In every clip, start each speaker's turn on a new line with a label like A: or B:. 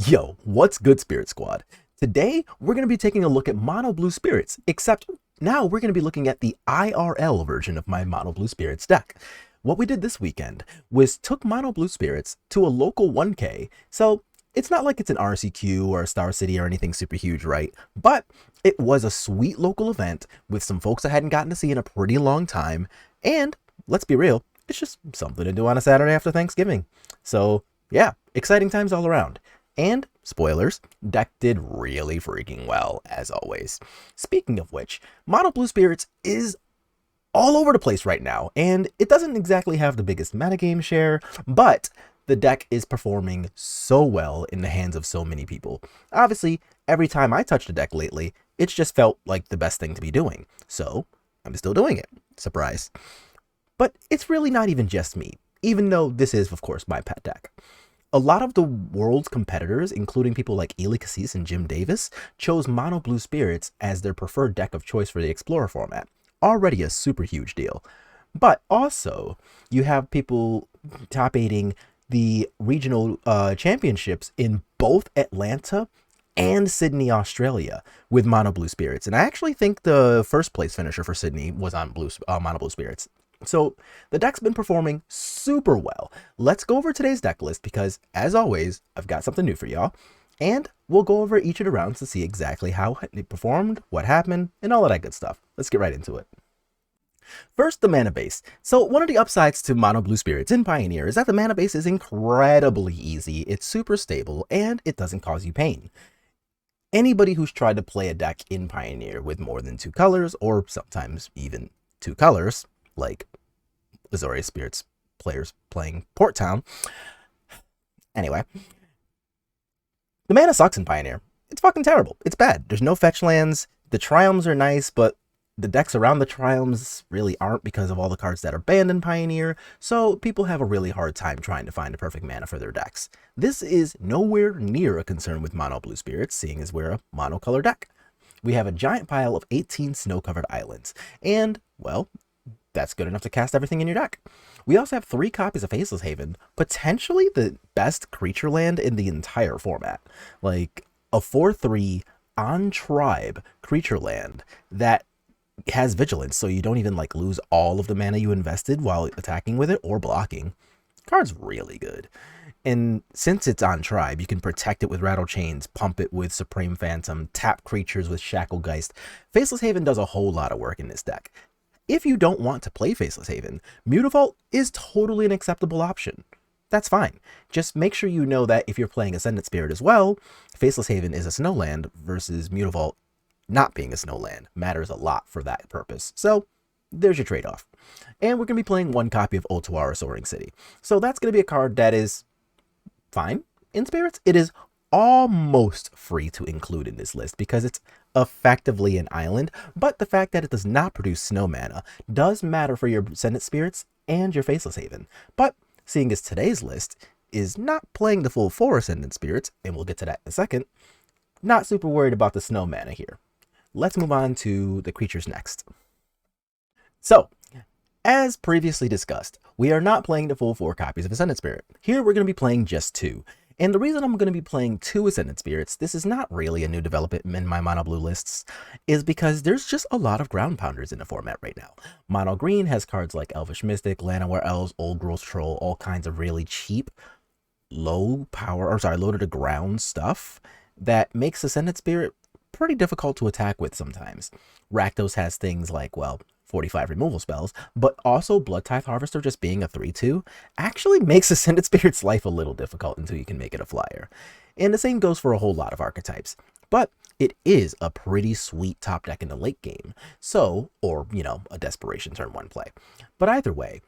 A: Yo, what's good, Spirit Squad? Today, we're going to be taking a look at Mono Blue Spirits, except now we're going to be looking at the IRL version of my Mono Blue Spirits deck. What we did this weekend was took Mono Blue Spirits to a local 1K, so it's not like it's an RCQ or a Star City or anything super huge, right? But it was a sweet local event with some folks I hadn't gotten to see in a pretty long time, and let's be real, it's just something to do on a Saturday after Thanksgiving. So yeah, exciting times all around. And, spoilers, deck did really freaking well, as always. Speaking of which, Mono Blue Spirits is all over the place right now, and it doesn't exactly have the biggest metagame share, but the deck is performing so well in the hands of so many people. Obviously, every time I touched a deck lately, it's just felt like the best thing to be doing, so I'm still doing it. Surprise. But it's really not even just me, even though this is, of course, my pet deck. A lot of the world's competitors, including people like Ely Cassis and Jim Davis, chose Mono Blue Spirits as their preferred deck of choice for the Explorer format. Already a super huge deal. But also, you have people top 8ing the regional championships in both Atlanta and Sydney, Australia, with Mono Blue Spirits. And I actually think the first place finisher for Sydney was on Mono Blue Spirits. So the deck's been performing super well. Let's go over today's deck list because, as always, I've got something new for y'all. And we'll go over each of the rounds to see exactly how it performed, what happened, and all of that good stuff. Let's get right into it. First, the mana base. So one of the upsides to Mono Blue Spirits in Pioneer is that the mana base is incredibly easy, it's super stable, and it doesn't cause you pain. Anybody who's tried to play a deck in Pioneer with more than 2 colors, or sometimes even 2 colors, like Azorius Spirits players playing Port Town. Anyway, the mana sucks in Pioneer. It's fucking terrible. It's bad. There's no fetch lands. The Triomes are nice, but the decks around the Triomes really aren't because of all the cards that are banned in Pioneer, so people have a really hard time trying to find the perfect mana for their decks. This is nowhere near a concern with Mono Blue Spirits, seeing as we're a monocolor deck. We have a giant pile of 18 snow-covered islands, and, well, that's good enough to cast everything in your deck. We also have 3 copies of Faceless Haven, potentially the best creature land in the entire format. Like, a 4/3 on tribe creature land that has vigilance, so you don't even like lose all of the mana you invested while attacking with it or blocking. The card's really good. And since it's on tribe, you can protect it with Rattle Chains, pump it with Supreme Phantom, tap creatures with Shacklegeist. Faceless Haven does a whole lot of work in this deck. If you don't want to play Faceless Haven, Mutavault is totally an acceptable option. That's fine. Just make sure you know that if you're playing Ascendant Spirit as well, Faceless Haven is a snowland versus Mutavault not being a snowland matters a lot for that purpose. So there's your trade-off. And we're going to be playing 1 copy of Otawara Soaring City. So that's going to be a card that is fine in Spirits. It is almost free to include in this list because it's effectively an island, but the fact that it does not produce snow mana does matter for your Ascendant Spirits and your Faceless Haven. But seeing as today's list is not playing the full 4 Ascendant Spirits, and we'll get to that in a second, not super worried about the snow mana here. Let's move on to the creatures next. So, as previously discussed, we are not playing the full 4 copies of Ascendant Spirit. Here we're going to be playing just 2. And the reason I'm going to be playing 2 Ascendant Spirits, this is not really a new development in my Mono Blue lists, is because there's just a lot of ground pounders in the format right now. Mono Green has cards like Elvish Mystic, Llanowar Elves, Old Growth Troll, all kinds of really cheap, low to the ground stuff that makes Ascendant Spirit pretty difficult to attack with sometimes. Rakdos has things like, well, 45 removal spells, but also Blood Tithe Harvester just being a 3/2 actually makes Ascendant Spirit's life a little difficult until you can make it a flyer. And the same goes for a whole lot of archetypes. But it is a pretty sweet top deck in the late game. So, or, a Desperation turn 1 play. But either way,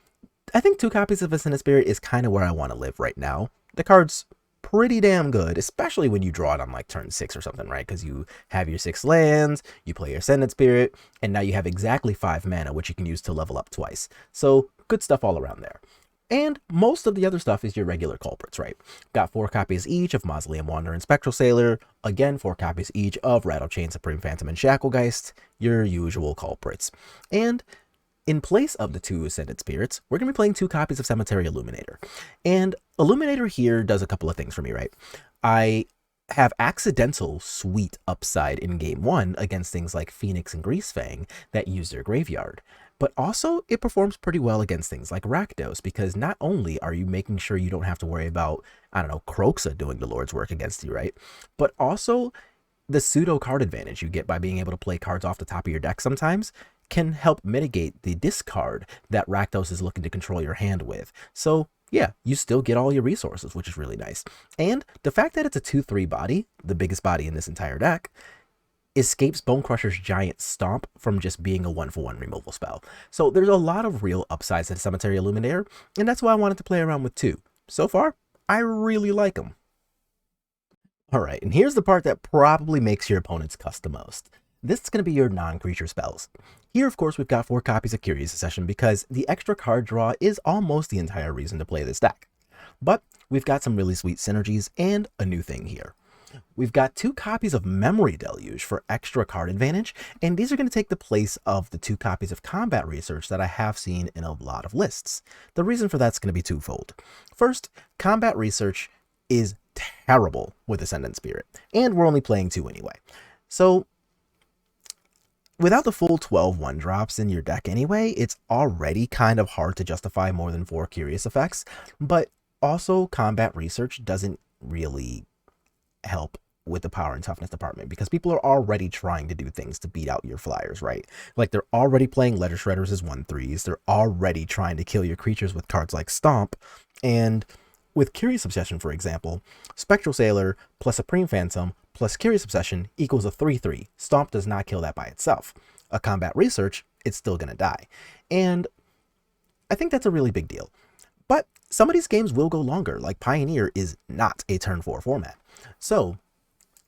A: I think 2 copies of Ascendant Spirit is kind of where I want to live right now. The card's pretty damn good, especially when you draw it on like turn 6 or something, right? Because you have your 6 lands, you play your Ascendant Spirit, and now you have exactly 5 mana, which you can use to level up twice. So good stuff all around there. And most of the other stuff is your regular culprits, right? Got 4 copies each of Mausoleum Wanderer and Spectral Sailor, again 4 copies each of Rattle Chain, Supreme Phantom, and Shacklegeist, your usual culprits. And in place of the 2 Ascendant Spirits, we're going to be playing 2 copies of Cemetery Illuminator. And Illuminator here does a couple of things for me, right? I have accidental sweet upside in game 1 against things like Phoenix and Greasefang that use their graveyard. But also, it performs pretty well against things like Rakdos, because not only are you making sure you don't have to worry about, I don't know, Kroxa doing the Lord's work against you, right? But also, the pseudo card advantage you get by being able to play cards off the top of your deck sometimes can help mitigate the discard that Rakdos is looking to control your hand with. So yeah, you still get all your resources, which is really nice. And the fact that it's a 2/3 body, the biggest body in this entire deck, escapes Bonecrusher's giant stomp from just being a 1-for-1 removal spell. So there's a lot of real upsides to Cemetery Illuminator, and that's why I wanted to play around with 2. So far, I really like them. Alright, and here's the part that probably makes your opponents cuss the most. This is going to be your non-creature spells. Here, of course, we've got 4 copies of Curious Accession because the extra card draw is almost the entire reason to play this deck. But we've got some really sweet synergies and a new thing here. We've got 2 copies of Memory Deluge for extra card advantage, and these are going to take the place of the 2 copies of Combat Research that I have seen in a lot of lists. The reason for that's going to be twofold. First, Combat Research is terrible with Ascendant Spirit, and we're only playing 2 anyway. So without the full 12 1-drops in your deck anyway, it's already kind of hard to justify more than 4 Curious effects, but also Combat Research doesn't really help with the power and toughness department because people are already trying to do things to beat out your flyers, right? Like they're already playing Letter Shredders as 1/3s, they're already trying to kill your creatures with cards like Stomp, and with Curious Obsession, for example, Spectral Sailor plus Supreme Phantom plus Curious Obsession equals a 3/3. Stomp does not kill that by itself. A Combat Research, it's still going to die. And I think that's a really big deal. But some of these games will go longer, like Pioneer is not a turn 4 format. So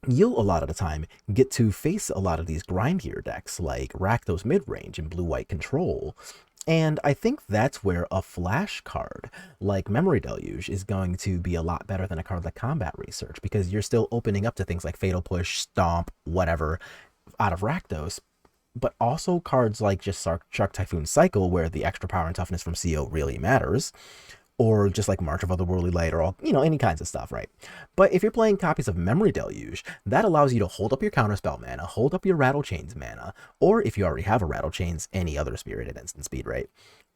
A: you'll a lot of the time get to face a lot of these grindier decks like Rakdos Midrange and Blue-White Control. And I think that's where a flash card like Memory Deluge is going to be a lot better than a card like Combat Research, because you're still opening up to things like Fatal Push, Stomp, whatever, out of Rakdos, but also cards like just Shark Typhoon Cycle, where the extra power and toughness from CO really matters, or just like March of Otherworldly Light, or all, any kinds of stuff, right? But if you're playing copies of Memory Deluge, that allows you to hold up your Counterspell mana, hold up your Rattle Chains mana, or if you already have a Rattle Chains, any other Spirit at instant speed, right?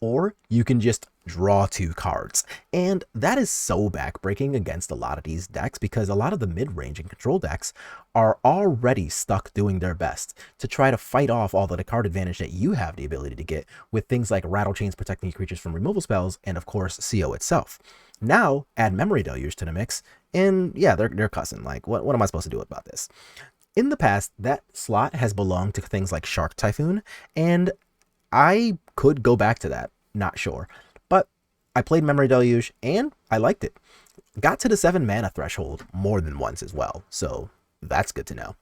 A: Or you can just draw 2 cards. And that is so backbreaking against a lot of these decks, because a lot of the mid-range and control decks are already stuck doing their best to try to fight off all of the card advantage that you have the ability to get with things like Rattle Chains protecting your creatures from removal spells, and of course CO itself. Now add Memory Deluge to the mix, and yeah, they're cussing. Like, what am I supposed to do about this? In the past, that slot has belonged to things like Shark Typhoon, and I could go back to that, not sure. But I played Memory Deluge, and I liked it. Got to the 7 mana threshold more than once as well, so that's good to know.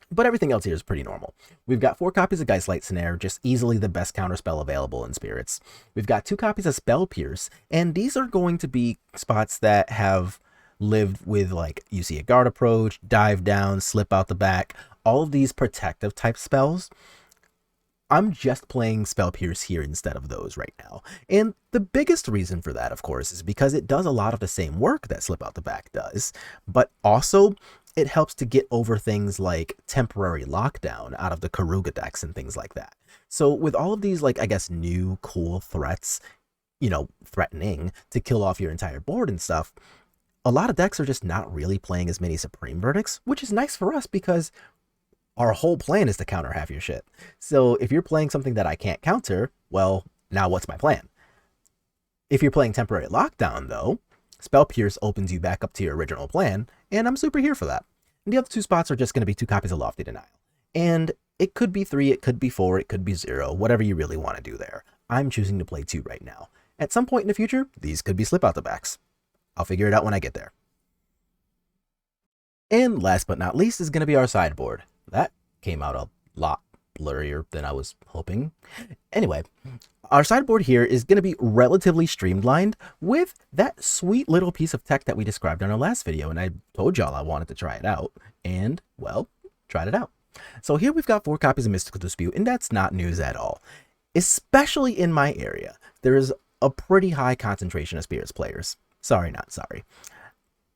A: But everything else here is pretty normal. We've got 4 copies of Geistlight Snare, just easily the best counterspell available in Spirits. We've got 2 copies of Spell Pierce, and these are going to be spots that have lived with, like, you see a guard approach, dive down, slip out the back, all of these protective type spells. I'm just playing Spell Pierce here instead of those right now. And the biggest reason for that, of course, is because it does a lot of the same work that Slip Out the Back does, but also it helps to get over things like temporary lockdown out of the Karuga decks and things like that. So with all of these, like, I guess, new cool threats, threatening to kill off your entire board and stuff, a lot of decks are just not really playing as many Supreme Verdicts, which is nice for us because our whole plan is to counter half your shit. So if you're playing something that I can't counter, well, now what's my plan? If you're playing Temporary Lockdown, though, Spell Pierce opens you back up to your original plan, and I'm super here for that. And the other 2 spots are just going to be 2 copies of Lofty Denial. And it could be 3, it could be 4, it could be 0, whatever you really want to do there. I'm choosing to play 2 right now. At some point in the future, these could be Slip Out the Backs. I'll figure it out when I get there. And last but not least is going to be our sideboard. That came out a lot blurrier than I was hoping. Anyway, our sideboard here is going to be relatively streamlined with that sweet little piece of tech that we described in our last video, and I told y'all I wanted to try it out, and, well, tried it out. So here we've got 4 copies of Mystical Dispute, and that's not news at all. Especially in my area, there is a pretty high concentration of Spirits players. Sorry, not sorry.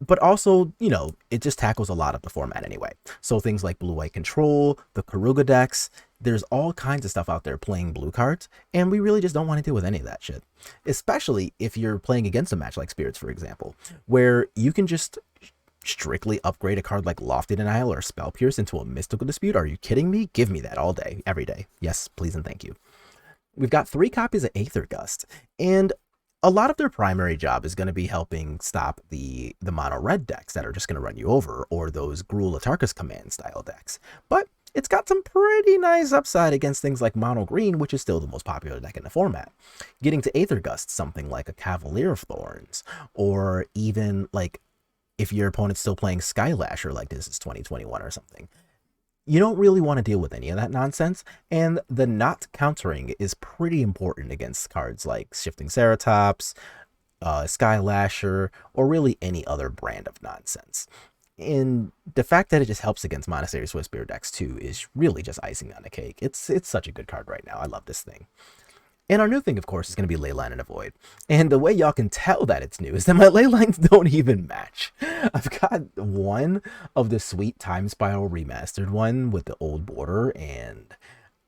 A: but also, you know, it just tackles a lot of the format anyway. So things like blue-white control, the Karuga decks, there's all kinds of stuff out there playing blue cards, and we really just don't want to deal with any of that shit. Especially if you're playing against a match like Spirits, for example, where you can just strictly upgrade a card like Lofty Denial or Spell Pierce into a Mystical Dispute. Are you kidding me? Give me that all day, every day. Yes, please and thank you. We've got 3 copies of Aether Gust, and a lot of their primary job is going to be helping stop the mono red decks that are just going to run you over, or those Gruul Atarka's Command style decks. But it's got some pretty nice upside against things like mono green, which is still the most popular deck in the format. Getting to Aether Gust something like a Cavalier of Thorns, or even like if your opponent's still playing Skylasher like this is 2021 or something. You don't really want to deal with any of that nonsense, and the not countering is pretty important against cards like Shifting Ceratops, Skylasher, or really any other brand of nonsense. And the fact that it just helps against Monastery Swiftspear decks too is really just icing on the cake. It's such a good card right now. I love this thing. And our new thing, of course, is going to be Leyline and Avoid. And the way y'all can tell that it's new is that my Leylines don't even match. I've got one of the sweet Time Spiral remastered one with the old border, and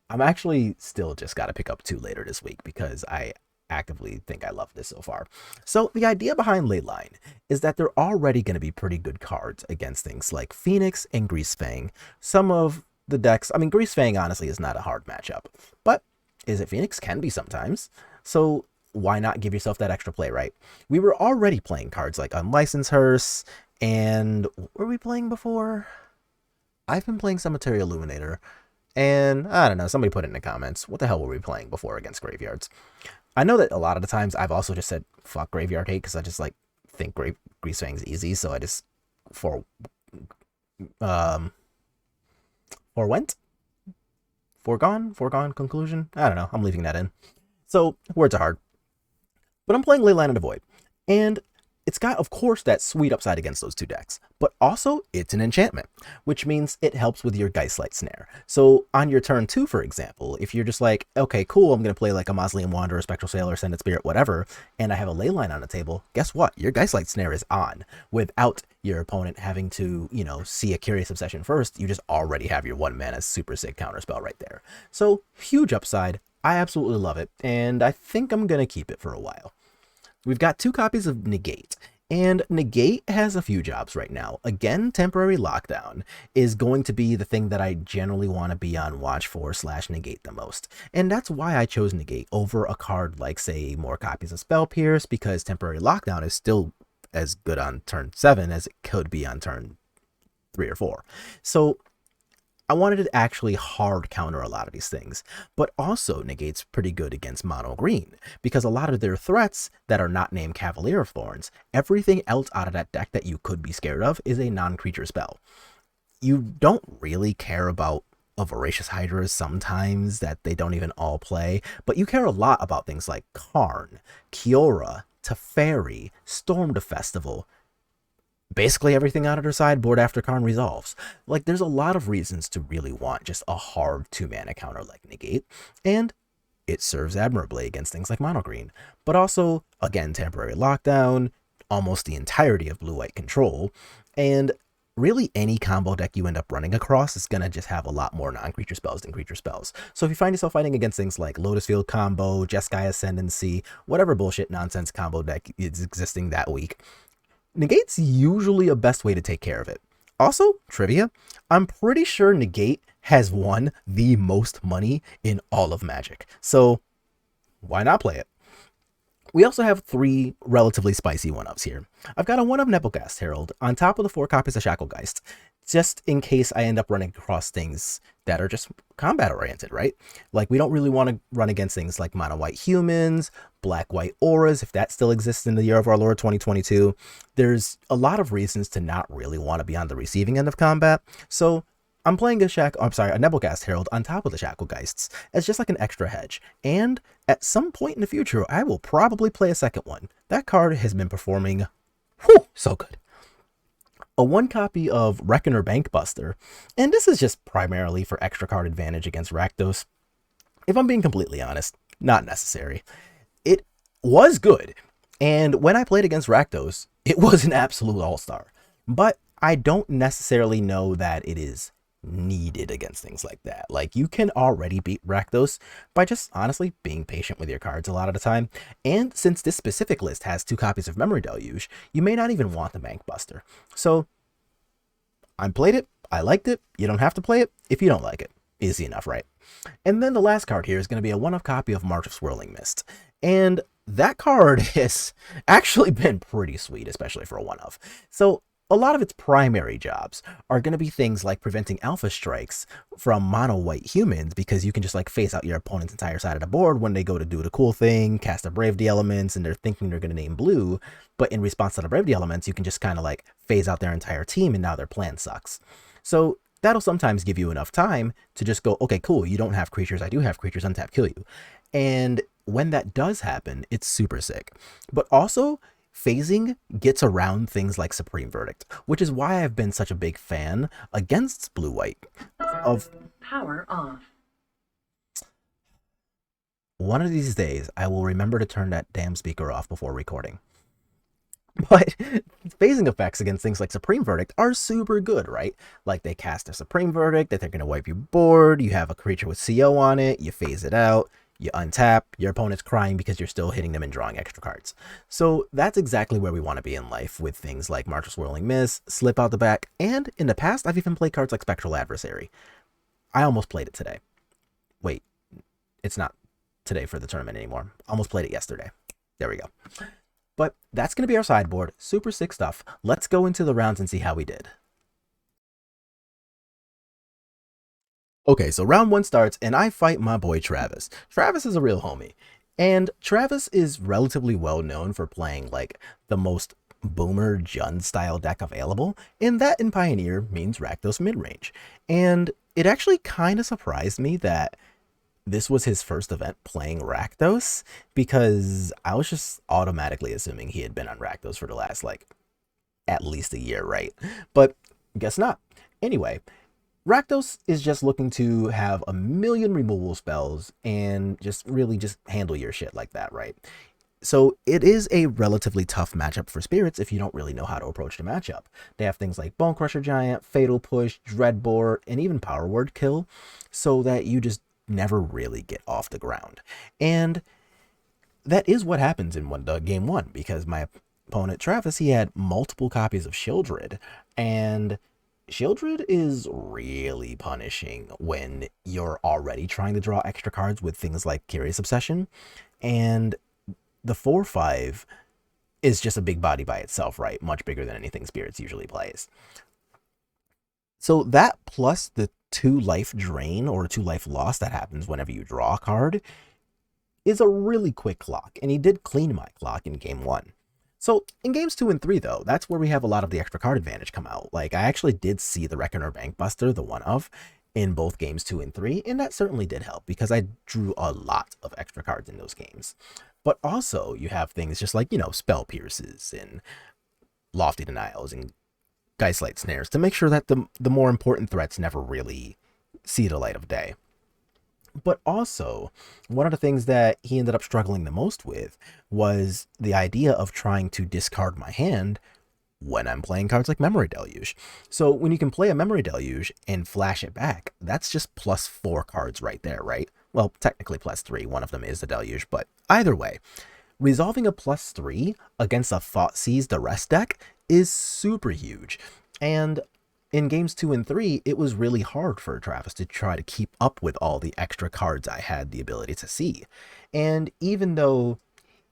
A: I'm actually still just got to pick up 2 later this week because I actively think I love this so far. So the idea behind Leyline is that they're already going to be pretty good cards against things like Phoenix and Greasefang. Some of the decks, I mean, Greasefang honestly is not a hard matchup, but is it Phoenix? Can be sometimes. So why not give yourself that extra play, right? We were already playing cards like Unlicensed Hearse, and what were we playing before? I've been playing Cemetery Illuminator, and I don't know, somebody put it in the comments. What the hell were we playing before against Graveyards? I know that a lot of the times I've also just said, fuck Graveyard Hate, because I just like think Greasefang's easy, so I just foregone conclusion. I don't know. I'm leaving that in. So words are hard. But I'm playing Leyline and Avoid, and it's got, of course, that sweet upside against those 2 decks, but also it's an enchantment, which means it helps with your Geistlight Snare. So on your turn 2, for example, if you're just like, okay, cool, I'm going to play like a Mausoleum Wanderer, Spectral Sailor, Ascended Spirit, whatever, and I have a Leyline on the table, guess what? Your Geistlight Snare is on without your opponent having to, you know, see a Curious Obsession first. You just already have your 1 mana super sick counterspell right there. So huge upside. I absolutely love it, and I think I'm going to keep it for a while. We've got 2 copies of Negate, and Negate has a few jobs right now. Again, Temporary Lockdown is going to be the thing that I generally want to be on watch for / negate the most. And that's why I chose Negate over a card like, say, more copies of Spell Pierce, because Temporary Lockdown is still as good on turn 7 as it could be on turn 3 or 4. So I wanted to actually hard counter a lot of these things, but also Negate's pretty good against mono green, because a lot of their threats that are not named Cavalier of Thorns, everything else out of that deck that you could be scared of is a non-creature spell. You don't really care about a Voracious Hydra sometimes that they don't even all play, but you care a lot about things like Karn, Kiora, Teferi, Storm to Festival, basically everything out of their sideboard after Karn resolves. Like, there's a lot of reasons to really want just a hard 2-mana counter like Negate, and it serves admirably against things like mono green. But also, again, Temporary Lockdown, almost the entirety of blue-white control, and really any combo deck you end up running across is going to just have a lot more non-creature spells than creature spells. So if you find yourself fighting against things like Lotus Field combo, Jeskai Ascendancy, whatever bullshit nonsense combo deck is existing that week, Negate's usually a best way to take care of it. Also, trivia, I'm pretty sure Negate has won the most money in all of Magic, so why not play it? We also have 3 relatively spicy 1-ups here. I've got a 1-up Nebelgast Herald on top of the 4 copies of Shacklegeist, just in case I end up running across things that are just combat-oriented, right? Like, we don't really want to run against things like mono-white humans, black-white auras, if that still exists in the year of our Lord 2022. There's a lot of reasons to not really want to be on the receiving end of combat, so I'm playing a Nebelgast Herald on top of the Shacklegeists as just like an extra hedge, and at some point in the future, I will probably play a second one. That card has been performing, so good. A 1 copy of Reckoner Bankbuster, and this is just primarily for extra card advantage against Rakdos. If I'm being completely honest, not necessary. It was good, and when I played against Rakdos, It was an absolute all-star. But I don't necessarily know that it is needed against things like that. Like, you can already beat Rakdos by just honestly being patient with your cards a lot of the time. And since this specific list has 2 copies of Memory Deluge, you may not even want the Bank Buster. So I played it, I liked it. You don't have to play it if you don't like it. Easy enough, right? And then the last card here is going to be a one-off copy of March of Swirling Mist. And that card has actually been pretty sweet, especially for a one-off. So a lot of its primary jobs are going to be things like preventing alpha strikes from mono white humans, because you can just like phase out your opponent's entire side of the board when they go to do the cool thing, cast a Bravely Elements, and they're thinking they're going to name blue. But in response to the Bravely Elements, you can just kind of like phase out their entire team, and now their plan sucks. So that'll sometimes give you enough time to just go, okay, cool, you don't have creatures, I do have creatures, untap, kill you. And when that does happen, it's super sick. But also, phasing gets around things like Supreme Verdict, which is why I've been such a big fan against blue-white of
B: power off.
A: One of these days, I will remember to turn that damn speaker off before recording. But phasing effects against things like Supreme Verdict are super good, right? Like, they cast a Supreme Verdict that they're going to wipe your board, you have a creature with CO on it, you phase it out, you untap, your opponent's crying because you're still hitting them and drawing extra cards. So that's exactly where we want to be in life with things like March of Swirling Mist, Slip Out the Back, and in the past, I've even played cards like Spectral Adversary. I almost played it today. Wait, it's not today for the tournament anymore. Almost played it yesterday. There we go. But that's going to be our sideboard. Super sick stuff. Let's go into the rounds and see how we did. Okay, so round 1 starts, and I fight my boy Travis. Travis is a real homie. And Travis is relatively well known for playing, like, the most Boomer Jund style deck available, and that in Pioneer means Rakdos Midrange. And it actually kind of surprised me that this was his first event playing Rakdos, because I was just automatically assuming he had been on Rakdos for the last, like, at least a year, right? But guess not. Anyway, Rakdos is just looking to have a million removal spells and just really just handle your shit like that, right? So it is a relatively tough matchup for spirits if you don't really know how to approach the matchup. They have things like Bone Crusher Giant, Fatal Push, Dreadbore, and even Power Word Kill, so that you just never really get off the ground. And that is what happens in game 1, because my opponent Travis, he had multiple copies of Shieldred, and Shieldred is really punishing when you're already trying to draw extra cards with things like Curious Obsession, and the 4/5 is just a big body by itself, right? Much bigger than anything Spirits usually plays. So that plus the 2 life drain or 2 life loss that happens whenever you draw a card is a really quick clock, and he did clean my clock in game 1. So in games 2 and 3, though, that's where we have a lot of the extra card advantage come out. Like, I actually did see the Reckoner Bank Buster, the one-of, in both games 2 and 3, and that certainly did help, because I drew a lot of extra cards in those games. But also, you have things just like, Spell Pierces and Lofty Denials and Geistlight Snares to make sure that the more important threats never really see the light of day. But also, one of the things that he ended up struggling the most with was the idea of trying to discard my hand when I'm playing cards like Memory Deluge. So when you can play a Memory Deluge and flash it back, that's just +4 cards right there, right? Well, technically +3, one of them is the Deluge, but either way, resolving a +3 against a Thoughtseize the Rest deck is super huge. And in games 2 and 3, it was really hard for Travis to try to keep up with all the extra cards I had the ability to see. And even though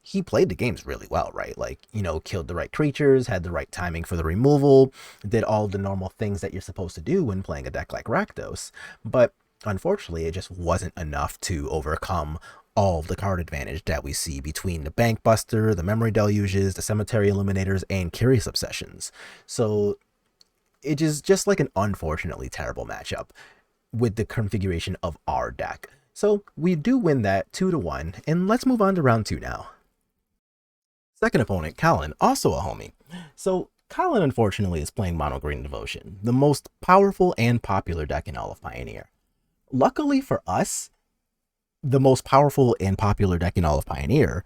A: he played the games really well, right? Like, killed the right creatures, had the right timing for the removal, did all the normal things that you're supposed to do when playing a deck like Rakdos. But unfortunately, it just wasn't enough to overcome all of the card advantage that we see between the Bank Buster, the Memory Deluges, the Cemetery Illuminators, and Curious Obsessions. So it is just like an unfortunately terrible matchup with the configuration of our deck. So we do win that 2-1, and let's move on to round 2 now. Second opponent, Colin, also a homie. So Colin, unfortunately, is playing Mono Green Devotion, the most powerful and popular deck in all of Pioneer. Luckily for us, the most powerful and popular deck in all of Pioneer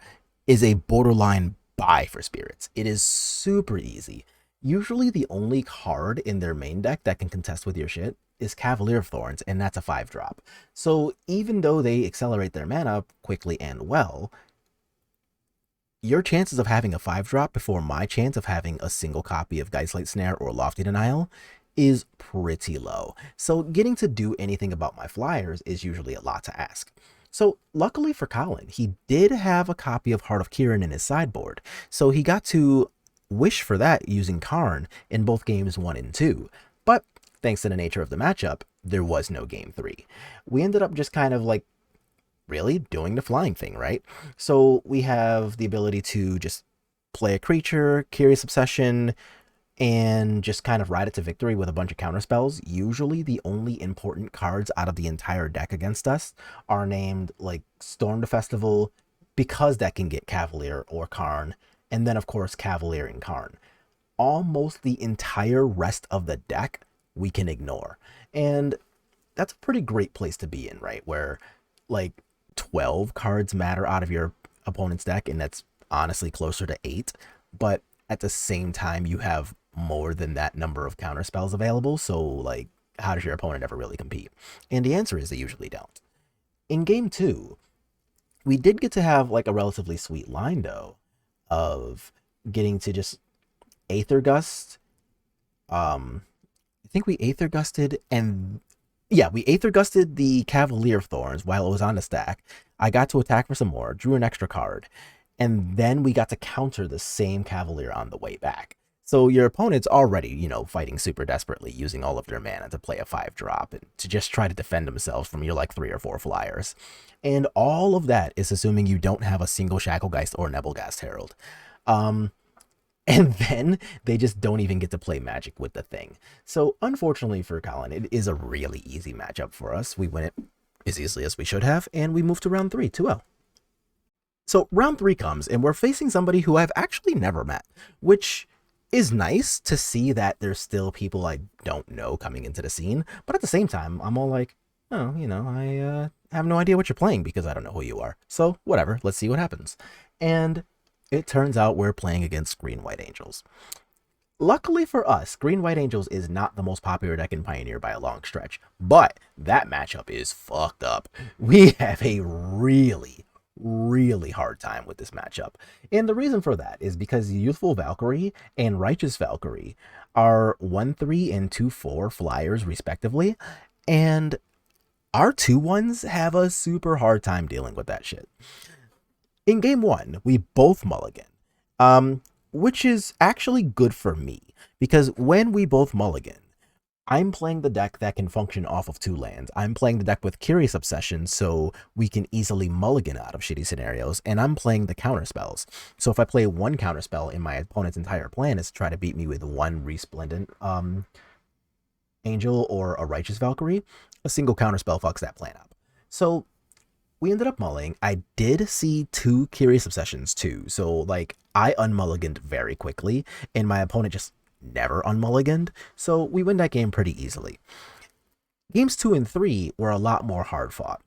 A: is a borderline buy for spirits. It is super easy. Usually the only card in their main deck that can contest with your shit is Cavalier of Thorns, and that's a 5-drop. So even though they accelerate their mana quickly and well, your chances of having a 5-drop before my chance of having a single copy of Geistlight Snare or Lofty Denial is pretty low. So getting to do anything about my flyers is usually a lot to ask. So luckily for Colin, he did have a copy of Heart of Kiran in his sideboard, so he got to wish for that using Karn in both games 1 and 2. But thanks to the nature of the matchup, there was no game 3. We ended up just kind of like really doing the flying thing, right? So we have the ability to just play a creature, Curious Obsession, and just kind of ride it to victory with a bunch of counterspells. Usually the only important cards out of the entire deck against us are named like Storm the Festival, because that can get Cavalier or Karn, and then of course Cavalier and Karn. Almost the entire rest of the deck we can ignore. And that's a pretty great place to be in, right? Where like 12 cards matter out of your opponent's deck, and that's honestly closer to 8, but at the same time you have more than that number of counter spells available, so like how does your opponent ever really compete? And the answer is they usually don't. In game 2, we did get to have like a relatively sweet line though of getting to just Aether Gust. I think we Aether Gusted, and yeah, we Aether Gusted the Cavalier of Thorns while it was on the stack. I got to attack for some more, drew an extra card, and then we got to counter the same Cavalier on the way back. So your opponent's already, fighting super desperately, using all of their mana to play a 5-drop and to just try to defend themselves from your like 3 or 4 flyers. And all of that is assuming you don't have a single Shacklegeist or Nebelgast Herald. And then they just don't even get to play Magic with the thing. So unfortunately for Colin, it is a really easy matchup for us. We win it as easily as we should have, and we move to round 3, 2-0. So round 3 comes, and we're facing somebody who I've actually never met, which is nice to see that there's still people I don't know coming into the scene. But at the same time, I'm all like, oh, I have no idea what you're playing because I don't know who you are. So whatever, let's see what happens. And it turns out we're playing against Green White Angels. Luckily for us, Green White Angels is not the most popular deck in Pioneer by a long stretch, but that matchup is fucked up. We have a really hard time with this matchup. And the reason for that is because Youthful Valkyrie and Righteous Valkyrie are 1/3 and 2/4 flyers respectively, and our 2/1s have a super hard time dealing with that shit. In game 1, we both mulligan, which is actually good for me, because when we both mulligan, I'm playing the deck that can function off of 2 lands. I'm playing the deck with Curious Obsession, so we can easily mulligan out of shitty scenarios, and I'm playing the counterspells. So if I play 1 counterspell in my opponent's entire plan is to try to beat me with 1 Resplendent Angel or a Righteous Valkyrie, a single counterspell fucks that plan up. So we ended up mulling. I did see 2 Curious Obsessions too, so like I unmulliganed very quickly, and my opponent just never unmulliganed, so we win that game pretty easily. Games 2 and 3 were a lot more hard fought.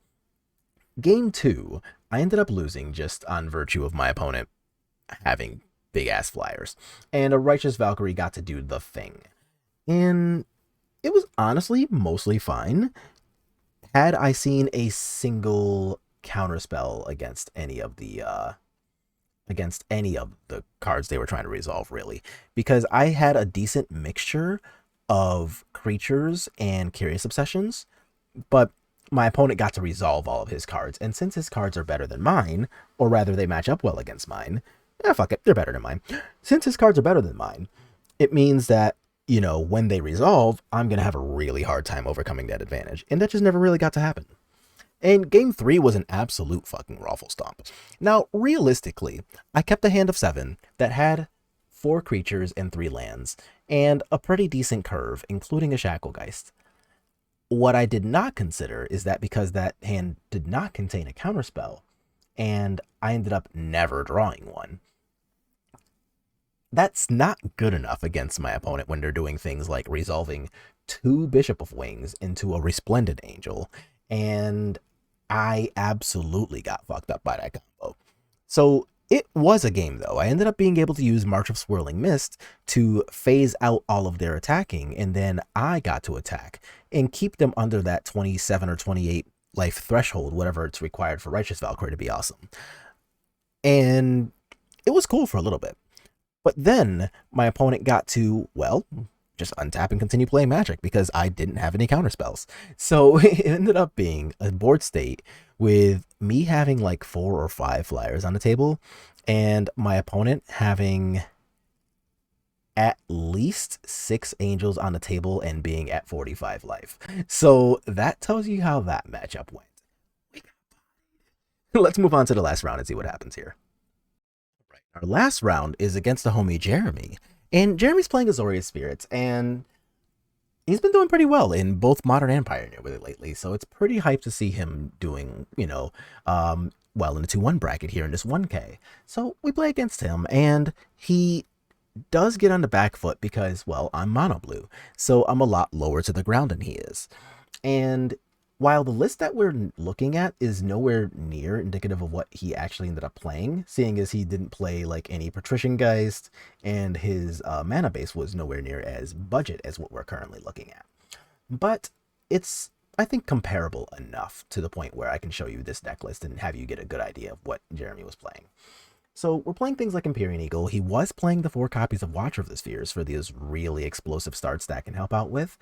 A: Game 2, I ended up losing just on virtue of my opponent having big ass flyers, and a Righteous Valkyrie got to do the thing. And it was honestly mostly fine had I seen a single counterspell against any of the cards they were trying to resolve, really, because I had a decent mixture of creatures and Curious Obsessions, but my opponent got to resolve all of his cards, and since his cards are better than mine, or rather they match up well against mine, fuck it, they're better than mine. Since his cards are better than mine, it means that, when they resolve, I'm going to have a really hard time overcoming that advantage, and that just never really got to happen. And game 3 was an absolute fucking raffle stomp. Now, realistically, I kept a hand of 7 that had 4 creatures and 3 lands, and a pretty decent curve, including a Shacklegeist. What I did not consider is that because that hand did not contain a counterspell, and I ended up never drawing one, that's not good enough against my opponent when they're doing things like resolving 2 Bishop of Wings into a Resplendent Angel, and I absolutely got fucked up by that combo. So It was a game, though. I ended up being able to use March of Swirling Mist to phase out all of their attacking, and then I got to attack and keep them under that 27 or 28 life threshold, whatever it's required for Righteous Valkyrie to be awesome. And it was cool for a little bit. But then my opponent got to, well, just untap and continue playing Magic because I didn't have any counter spells. So it ended up being a board state with me having like 4 or 5 flyers on the table and my opponent having at least 6 angels on the table and being at 45 life. So that tells you how that matchup went. Let's move on to the last round and see what happens here. Right. Our last round is against the homie Jeremy. And Jeremy's playing Azorius Spirits, and he's been doing pretty well in both Modern and Pioneer with it lately. So it's pretty hype to see him doing, well in the 2-1 bracket here in this 1K. So we play against him, and he does get on the back foot because, well, I'm mono blue. So I'm a lot lower to the ground than he is. And while the list that we're looking at is nowhere near indicative of what he actually ended up playing, seeing as he didn't play like any Patrician Geist, and his mana base was nowhere near as budget as what we're currently looking at. But it's, I think, comparable enough to the point where I can show you this deck list and have you get a good idea of what Jeremy was playing. So we're playing things like Empyrean Eagle. He was playing the 4 copies of Watcher of the Spheres for these really explosive starts that can help out with.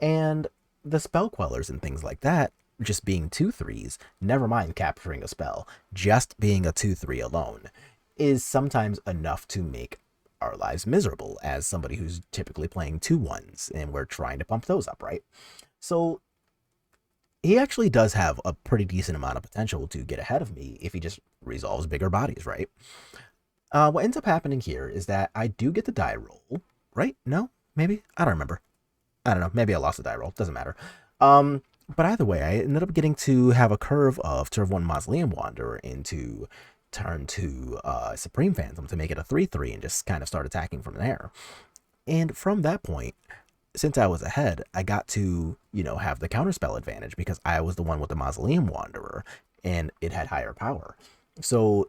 A: And the spell quellers and things like that, just being 2/3s, never mind capturing a spell, just being a 2/3 alone, is sometimes enough to make our lives miserable as somebody who's typically playing 2/1s, and we're trying to pump those up, right? So he actually does have a pretty decent amount of potential to get ahead of me if he just resolves bigger bodies, right? What ends up happening here is that I do get the die roll, right? No? Maybe? I don't remember. I don't know. Maybe I lost the die roll. Doesn't matter. But either way, I ended up getting to have a curve of turn 1 Mausoleum Wanderer into turn 2 Supreme Phantom to make it a 3/3 and just kind of start attacking from there. And from that point, since I was ahead, I got to, have the counterspell advantage because I was the one with the Mausoleum Wanderer and it had higher power. So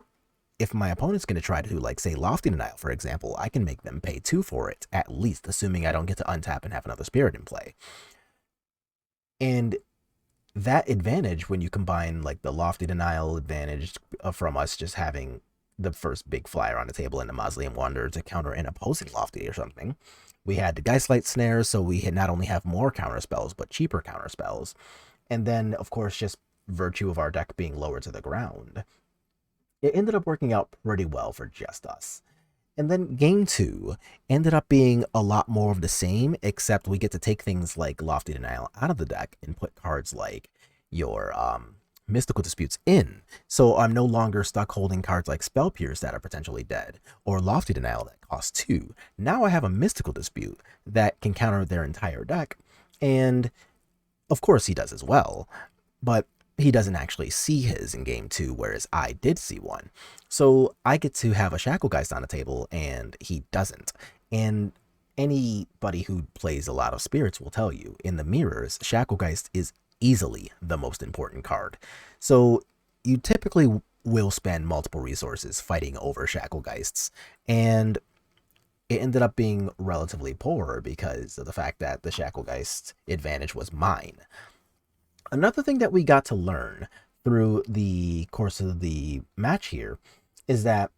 A: if my opponent's going to try to, like, say, Lofty Denial, for example, I can make them pay 2 for it, at least, assuming I don't get to untap and have another spirit in play. And that advantage, when you combine, like, the Lofty Denial advantage from us just having the first big flyer on the table and the Mausoleum Wanderer to counter an opposing Lofty or something, we had the Geistlight Snare, so we had not only have more counter spells, but cheaper counter spells. And then, of course, just virtue of our deck being lower to the ground, it ended up working out pretty well for just us. And then game 2 ended up being a lot more of the same, except we get to take things like Lofty Denial out of the deck and put cards like your Mystical Disputes in. So I'm no longer stuck holding cards like Spell Pierce that are potentially dead, or Lofty Denial that costs 2. Now I have a Mystical Dispute that can counter their entire deck, and of course he does as well, but he doesn't actually see his in game 2, whereas I did see one. So I get to have a Shacklegeist on the table, and he doesn't. And anybody who plays a lot of spirits will tell you, in the mirrors, Shacklegeist is easily the most important card. So you typically will spend multiple resources fighting over Shacklegeists, and it ended up being relatively poor because of the fact that the Shacklegeist advantage was mine. Another thing that we got to learn through the course of the match here is that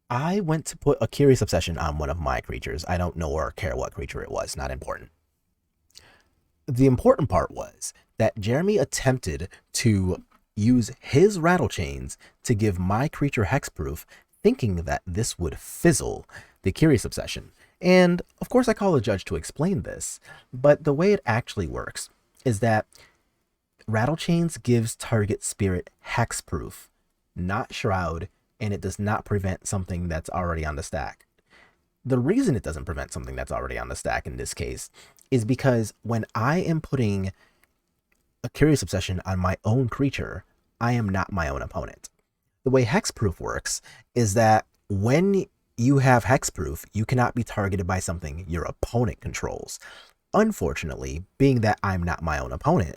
A: I went to put a Curious Obsession on one of my creatures. I don't know or care what creature it was, not important. The important part was that Jeremy attempted to use his Rattle Chains to give my creature hexproof, thinking that this would fizzle the Curious Obsession. And of course I call the judge to explain this, but the way it actually works is that Rattle Chains gives target spirit hexproof, not Shroud, and it does not prevent something that's already on the stack. The reason it doesn't prevent something that's already on the stack in this case is because when I am putting a Curious Obsession on my own creature, I am not my own opponent. The way hexproof works is that when you have hexproof, you cannot be targeted by something your opponent controls. Unfortunately, being that I'm not my own opponent,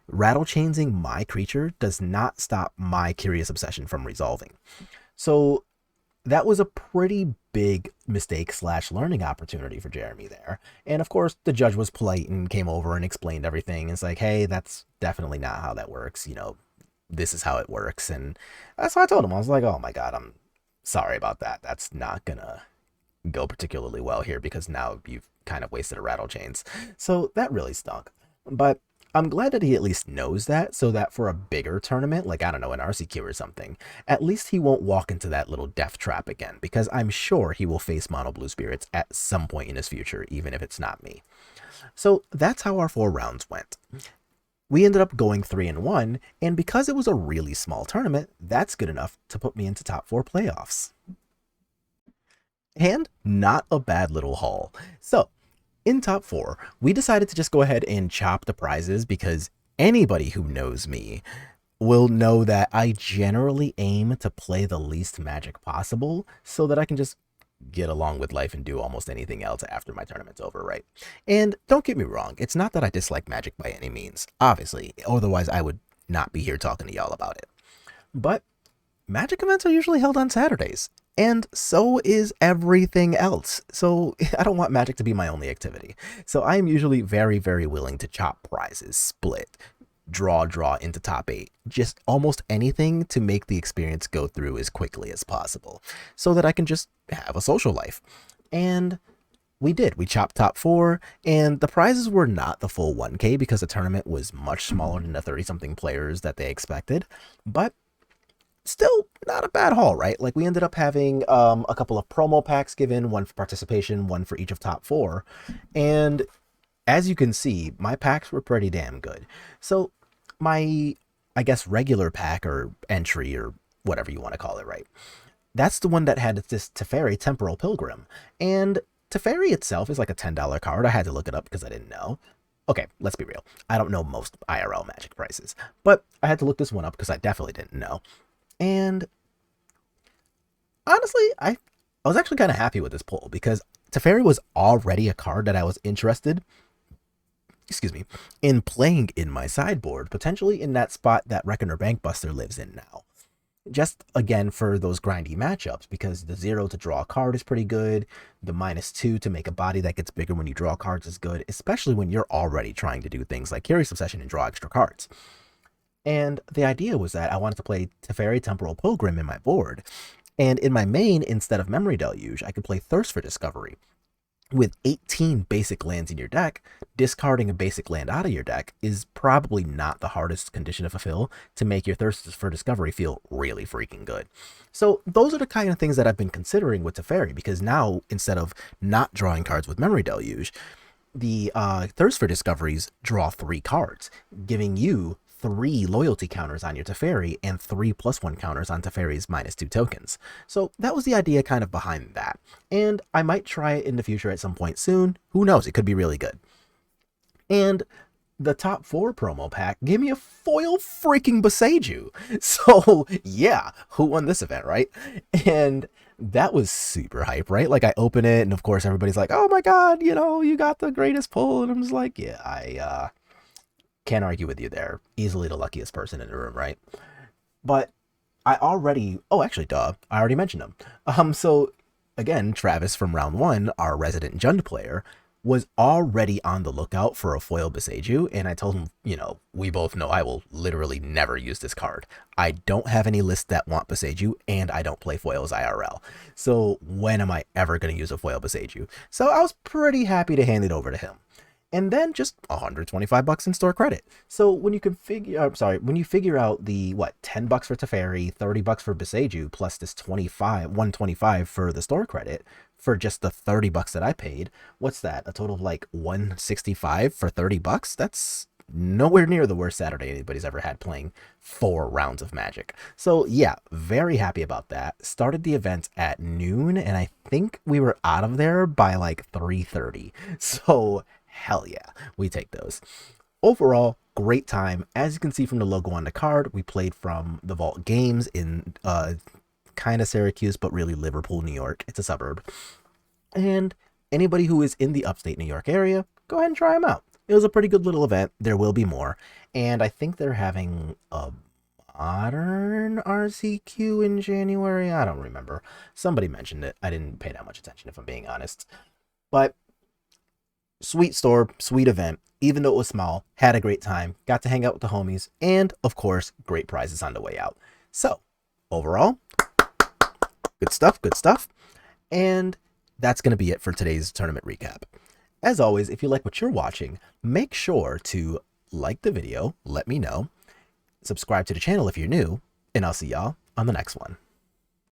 A: rattle chaining my creature does not stop my curious obsession from resolving. So that was a pretty big mistake slash learning opportunity for Jeremy there. And of course, the judge was polite and came over and explained everything. It's like, hey, that's definitely not how that works. This is how it works. And that's what I told him. I was like, oh my God, I'm sorry about that. That's not gonna go particularly well here because now you've kind of wasted a rattle chains. So that really stunk. But I'm glad that he at least knows that, so that for a bigger tournament, like, I don't know, an RCQ or something, at least he won't walk into that little death trap again, because I'm sure he will face mono blue spirits at some point in his future, even if it's not me. So that's how our 4 rounds went. We ended up going 3-1, and because it was a really small tournament, that's good enough to put me into top 4 playoffs. And not a bad little haul. So in top 4, we decided to just go ahead and chop the prizes because anybody who knows me will know that I generally aim to play the least Magic possible so that I can just get along with life and do almost anything else after my tournament's over, right? And don't get me wrong, it's not that I dislike Magic by any means, obviously, otherwise I would not be here talking to y'all about it. But Magic events are usually held on Saturdays, and so is everything else. So I don't want Magic to be my only activity. So I am usually very, very willing to chop prizes, split, draw into top 8. Just almost anything to make the experience go through as quickly as possible so that I can just have a social life. And we did. We chopped top 4, and the prizes were not the full 1K because the tournament was much smaller than the 30-something players that they expected. But still not a bad haul, right? Like, we ended up having a couple of promo packs given, one for participation, one for each of top 4. And as you can see, my packs were pretty damn good. So my, I guess, regular pack or entry or whatever you want to call it, right? That's the one that had this Teferi Temporal Pilgrim. And Teferi itself is like a $10 card. I had to look it up because I didn't know. Okay, let's be real. I don't know most IRL Magic prices, but I had to look this one up because I definitely didn't know. And honestly, I was actually kind of happy with this pull because Teferi was already a card that I was interested, in playing in my sideboard, potentially in that spot that Reckoner Bankbuster lives in now. Just, again, for those grindy matchups, because the 0 to draw a card is pretty good, the -2 to make a body that gets bigger when you draw cards is good, especially when you're already trying to do things like Curious Obsession and draw extra cards. And the idea was that I wanted to play Teferi Temporal Pilgrim in my board, and in my main, instead of Memory Deluge, I could play Thirst for Discovery. With 18 basic lands in your deck, discarding a basic land out of your deck is probably not the hardest condition to fulfill to make your Thirst for Discovery feel really freaking good. So those are the kind of things that I've been considering with Teferi, because now, instead of not drawing cards with Memory Deluge, the Thirst for Discoveries draw 3 cards, giving you 3 loyalty counters on your Teferi and 3 +1 counters on Teferi's -2 tokens. So that was the idea kind of behind that. And I might try it in the future at some point soon. Who knows? It could be really good. And the top 4 promo pack gave me a foil freaking Boseiju. So yeah, who won this event, right? And that was super hype, right? Like, I open it and of course everybody's like, oh my God, you got the greatest pull. And I'm just like, yeah, I can't argue with you there. Easily the luckiest person in the room, right? But I already, oh, actually, duh, I already mentioned him. So again, Travis from round 1, our resident Jund player, was already on the lookout for a foil Boseiju, and I told him, we both know I will literally never use this card. I don't have any lists that want Boseiju, and I don't play foils IRL. So when am I ever going to use a foil Boseiju? So I was pretty happy to hand it over to him. And then just $125 in store credit. So when you figure out the $10 for Teferi, $30 for Boseiju, plus this $125 for the store credit for just the $30 that I paid, what's that? A total of like $165 for $30? That's nowhere near the worst Saturday anybody's ever had playing 4 rounds of Magic. So yeah, very happy about that. Started the event at noon, and I think we were out of there by like 3:30. So hell yeah, we take those. Overall, great time. As you can see from the logo on the card, we played from the Vault Games in kind of Syracuse, but really Liverpool, New York. It's a suburb. And anybody who is in the upstate New York area, go ahead and try them out. It was a pretty good little event. There will be more. And I think they're having a modern RCQ in January. I don't remember. Somebody mentioned it. I didn't pay that much attention, if I'm being honest. But sweet store, sweet event. Even though it was small, had a great time, got to hang out with the homies, and of course, great prizes on the way out. So, overall, good stuff, good stuff. And that's going to be it for today's tournament recap. As always, if you like what you're watching, make sure to like the video, let me know, subscribe to the channel if you're new, and I'll see y'all on the next one.